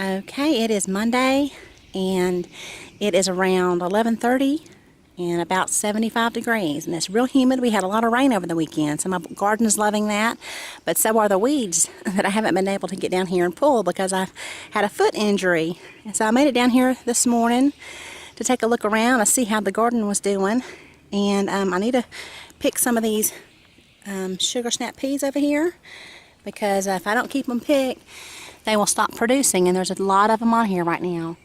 Okay, it is Monday and it is around 11:30 and about 75 degrees, and it's real humid. We had a lot of rain over the weekend, so my garden is loving that, but so are the weeds that I haven't been able to get down here and pull because I've had a foot injury. And so I made it down here this morning to take a look around and see how the garden was doing. And I need to pick some of these sugar snap peas over here, because if I don't keep them picked, they will stop producing, and there's a lot of them on here right now.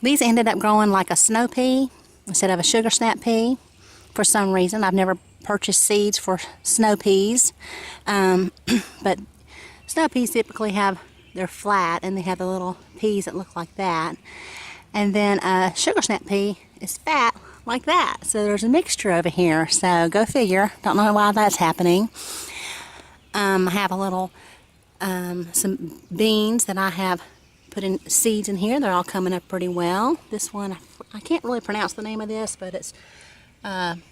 These ended up growing like a snow pea instead of a sugar snap pea for some reason. I've never purchased seeds for snow peas, but snow peas typically they're flat and they have the little peas that look like that, and then a sugar snap pea is fat like that. So there's a mixture over here, so go figure. Don't know why that's happening. I have a little some beans that I have put in seeds in here. They're all coming up pretty well. This one, I can't really pronounce the name of this, but it's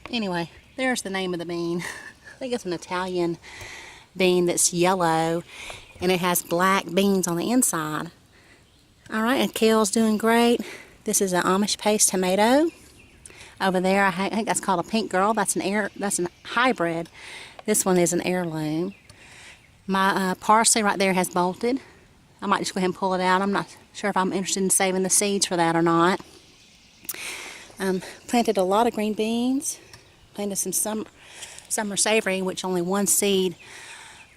anyway, there's the name of the bean. I think it's an Italian bean that's yellow and it has black beans on the inside. Alright, and kale's doing great. This is an Amish paste tomato. Over there, I think that's called a pink girl. That's an hybrid. This one is an heirloom. My parsley right there has bolted. I might just go ahead and pull it out. I'm not sure if I'm interested in saving the seeds for that or not. Planted a lot of green beans. Planted some summer savory, which only one seed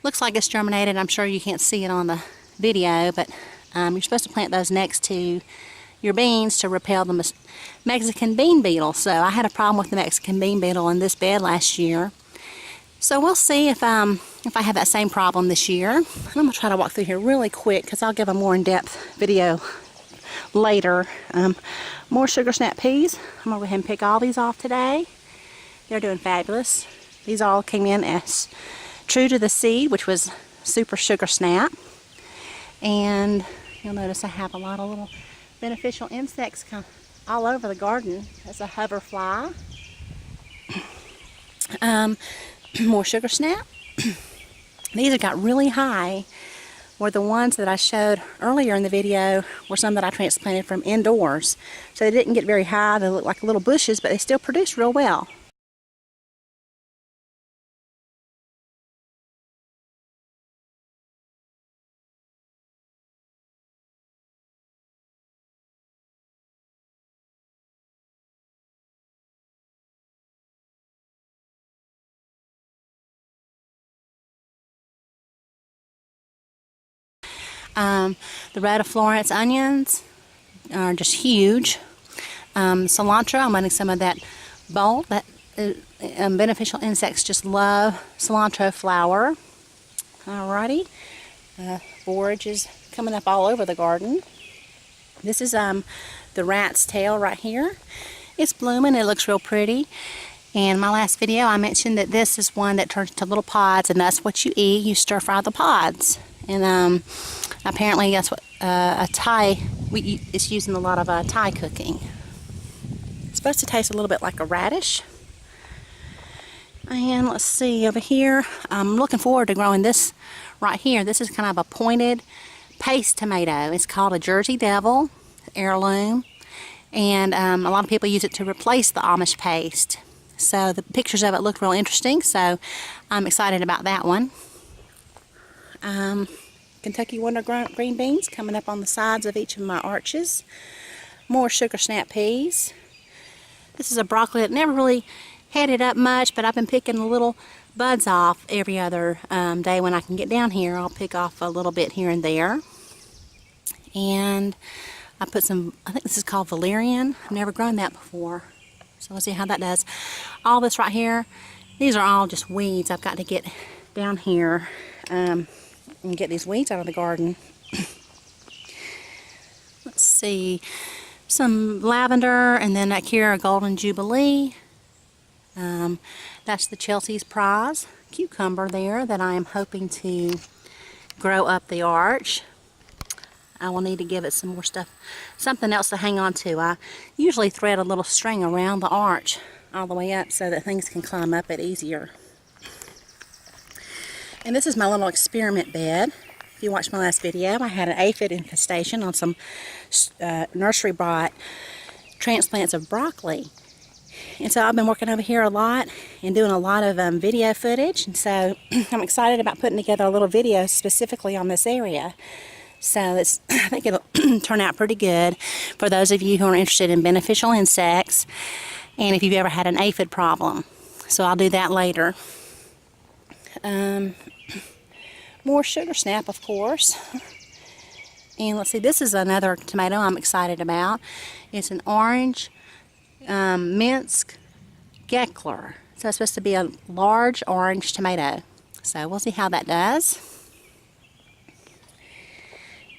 looks like it's germinated. I'm sure you can't see it on the video, but you're supposed to plant those next to your beans to repel the Mexican bean beetle. So I had a problem with the Mexican bean beetle in this bed last year. So we'll see if I have that same problem this year. I'm going to try to walk through here really quick because I'll give a more in-depth video later. More sugar snap peas. I'm going to go ahead and pick all these off today. They're doing fabulous. These all came in as true to the seed, which was super sugar snap. And you'll notice I have a lot of little beneficial insects all over the garden. That's a hoverfly. More sugar snap. These have got really high, where the ones that I showed earlier in the video were some that I transplanted from indoors. So they didn't get very high. They look like little bushes, but they still produce real well. The red of Florence onions are just huge. Cilantro, I'm letting some of that bolt. That beneficial insects just love cilantro flower. Alrighty, forage is coming up all over the garden. This is the rat's tail right here. It's blooming. It looks real pretty. And my last video, I mentioned that this is one that turns into little pods, and that's what you eat. You stir fry the pods. And apparently that's what it's used in a lot of Thai cooking. It's supposed to taste a little bit like a radish. And let's see over here. I'm looking forward to growing this right here. This is kind of a pointed paste tomato. It's called a Jersey Devil, heirloom. And a lot of people use it to replace the Amish paste. So the pictures of it look real interesting, so I'm excited about that one. Kentucky Wonder green beans coming up on the sides of each of my arches. More sugar snap peas. This is a broccoli that never really headed up much, but I've been picking the little buds off every other day when I can get down here. I'll pick off a little bit here and there. And I put some, I think this is called valerian. I've never grown that before. So we'll see how that does. All this right here, these are all just weeds. I've got to get down here and get these weeds out of the garden. Let's see, some lavender, and then back here a golden jubilee. That's the Chelsea's prize cucumber there that I am hoping to grow up the arch. I will need to give it some more stuff, something else to hang on to. I usually thread a little string around the arch all the way up so that things can climb up it easier. And this is my little experiment bed. if you watched my last video, I had an aphid infestation on some nursery brought transplants of broccoli. And so I've been working over here a lot and doing a lot of video footage. And so I'm excited about putting together a little video specifically on this area. So I think it'll turn out pretty good for those of you who are interested in beneficial insects and if you've ever had an aphid problem. So I'll do that later. More sugar snap, of course. And let's see, this is another tomato I'm excited about. It's an orange Minsk Geckler. So it's supposed to be a large orange tomato. So we'll see how that does.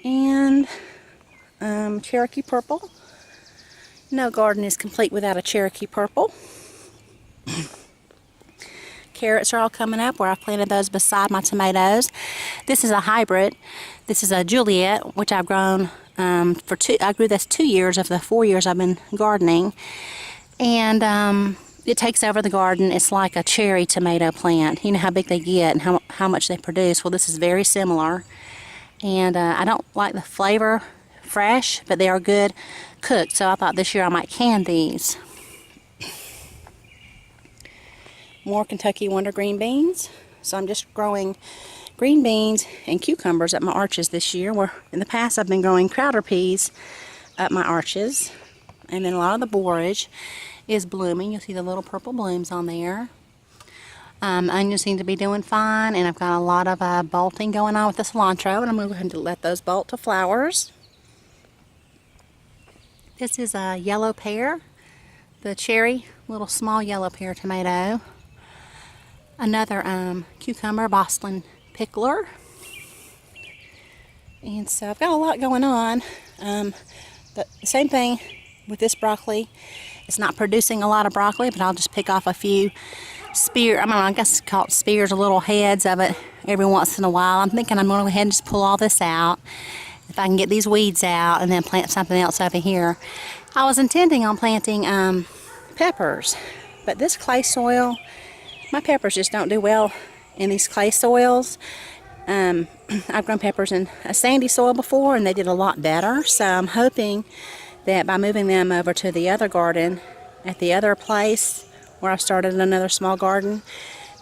And Cherokee purple. No garden is complete without a Cherokee purple. Carrots are all coming up where I've planted those beside my tomatoes. This is a hybrid. This is a Juliet, which I've grown I grew this 2 years of the 4 years I've been gardening. And it takes over the garden. It's like a cherry tomato plant. You know how big they get and how much they produce. Well, this is very similar. And I don't like the flavor fresh, but they are good cooked. So I thought this year I might can these. More Kentucky Wonder green beans. So I'm just growing green beans and cucumbers up my arches this year, where in the past I've been growing crowder peas up my arches. And then a lot of the borage is blooming. You'll see the little purple blooms on there. Onions seem to be doing fine, and I've got a lot of bolting going on with the cilantro, and I'm going to let those bolt to flowers. This is a yellow pear, the cherry, little small yellow pear tomato. Another cucumber, Boston pickler. And so I've got a lot going on. The same thing with this broccoli. It's not producing a lot of broccoli, but I'll just pick off a few I guess call it spears, little heads of it every once in a while. I'm thinking I'm going to go ahead and just pull all this out. If I can get these weeds out and then plant something else over here. I was intending on planting peppers, but this clay soil, my peppers just don't do well in these clay soils. I've grown peppers in a sandy soil before and they did a lot better. So I'm hoping that by moving them over to the other garden at the other place where I've started another small garden,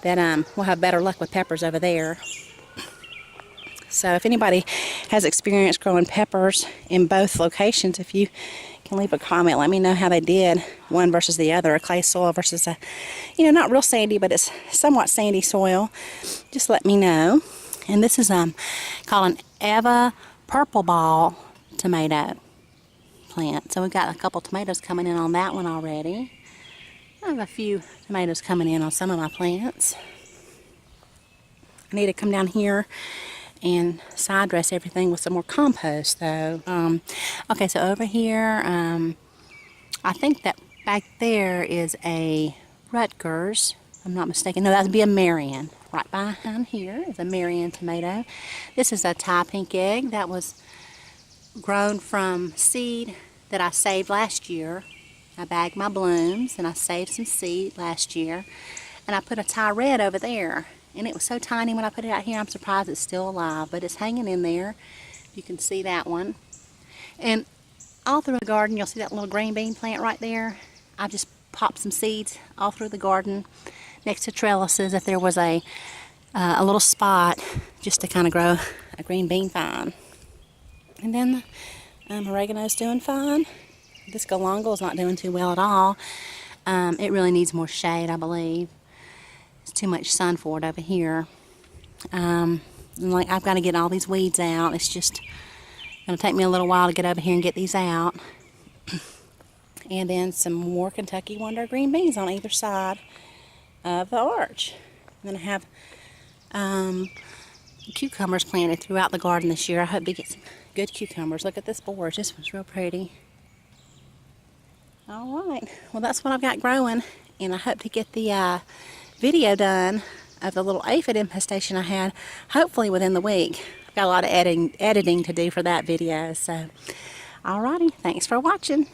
that we'll have better luck with peppers over there. So if anybody has experience growing peppers in both locations, if you can leave a comment, let me know how they did, one versus the other, a clay soil versus a, not real sandy, but it's somewhat sandy soil. Just let me know. And this is called an Eva purple ball tomato plant. So we've got a couple tomatoes coming in on that one already. I have a few tomatoes coming in on some of my plants. I need to come down here and side dress everything with some more compost though. Okay, so over here, I think that back there is a Rutgers, if I'm not mistaken. No, that would be a Marion. Right behind here is a Marion tomato. This is a Thai pink egg that was grown from seed that I saved last year. I bagged my blooms and I saved some seed last year, and I put a Thai red over there, and it was so tiny when I put it out here. I'm surprised it's still alive, but it's hanging in there. You can see that one. And all through the garden, you'll see that little green bean plant right there. I just popped some seeds all through the garden next to trellises if there was a little spot just to kind of grow a green bean vine. And then oregano's doing fine. This galangal is not doing too well at all. It really needs more shade, I believe. It's too much sun for it over here. I've got to get all these weeds out. It's just going to take me a little while to get over here and get these out. And then some more Kentucky Wonder green beans on either side of the arch. I'm going to have cucumbers planted throughout the garden this year. I hope to get some good cucumbers. Look at this borage. This one's real pretty. Alright, well that's what I've got growing, and I hope to get the video done of the little aphid infestation I had, hopefully within the week. I've got a lot of editing to do for that video, so alrighty, thanks for watching.